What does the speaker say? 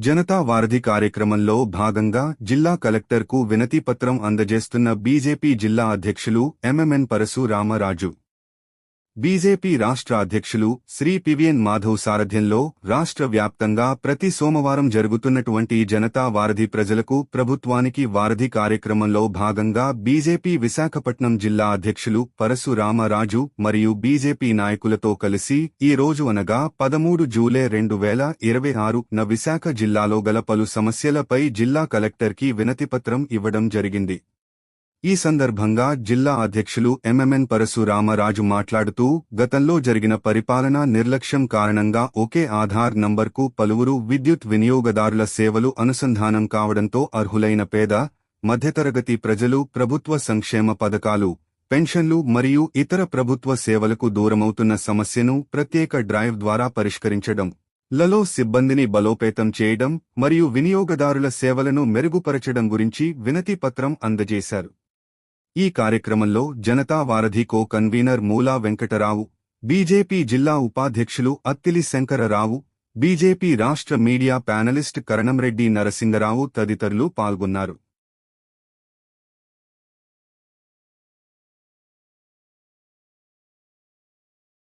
జనతా వారధి కార్యక్రమంలో భాగంగా జిల్లా కలెక్టర్కు వినతిపత్రం అందజేస్తున్న బీజేపీ జిల్లా అధ్యక్షులు ఎంఎంఎన్ పరశు రామరాజు. బీజేపీ రాష్ట్ర అధ్యక్షులు శ్రీ పివిఎన్ మాధవ్ సారథ్యంలో రాష్ట్ర వ్యాప్తంగా ప్రతి సోమవారం జరుగుతున్నటువంటి జనతా వారధి ప్రజలకు ప్రభుత్వానికి వారధి కార్యక్రమంలో భాగంగా బీజేపీ విశాఖపట్నం జిల్లా అధ్యక్షులు పరశు రామరాజు మరియు బీజేపీ నాయకులతో కలిసి ఈ రోజు అనగా 13 జూలై 2026న విశాఖ జిల్లాలో గల పలు సమస్యలపై జిల్లా కలెక్టర్కి వినతిపత్రం ఇవ్వడం జరిగింది. ఈ సందర్భంగా జిల్లా అధ్యక్షులు ఎంఎంఎన్ పరశు రామరాజు మాట్లాడుతూ, గతంలో జరిగిన పరిపాలనా నిర్లక్ష్యం కారణంగా ఒకే ఆధార్ నంబర్కు పలువురు విద్యుత్ వినియోగదారుల సేవలు అనుసంధానం కావడంతో అర్హులైన పేద, మధ్యతరగతి ప్రజలు ప్రభుత్వ సంక్షేమ పథకాలు, పెన్షన్లు మరియు ఇతర ప్రభుత్వ సేవలకు దూరమవుతున్న సమస్యను ప్రత్యేక డ్రైవ్ ద్వారా పరిష్కరించడం, లలో సిబ్బందిని బలోపేతం చేయడం మరియు వినియోగదారుల సేవలను మెరుగుపరచడం గురించి వినతి పత్రం అందజేశారు. ఈ కార్యక్రమంలో జనతా వారధి కో కన్వీనర్ మూలా వెంకటరావు, బీజేపీ జిల్లా ఉపాధ్యక్షులు అత్తిలి శంకరరావు, బీజేపీ రాష్ట్ర మీడియా ప్యానలిస్ట్ కరణంరెడ్డి నరసింగరావు తదితరులు పాల్గొన్నారు.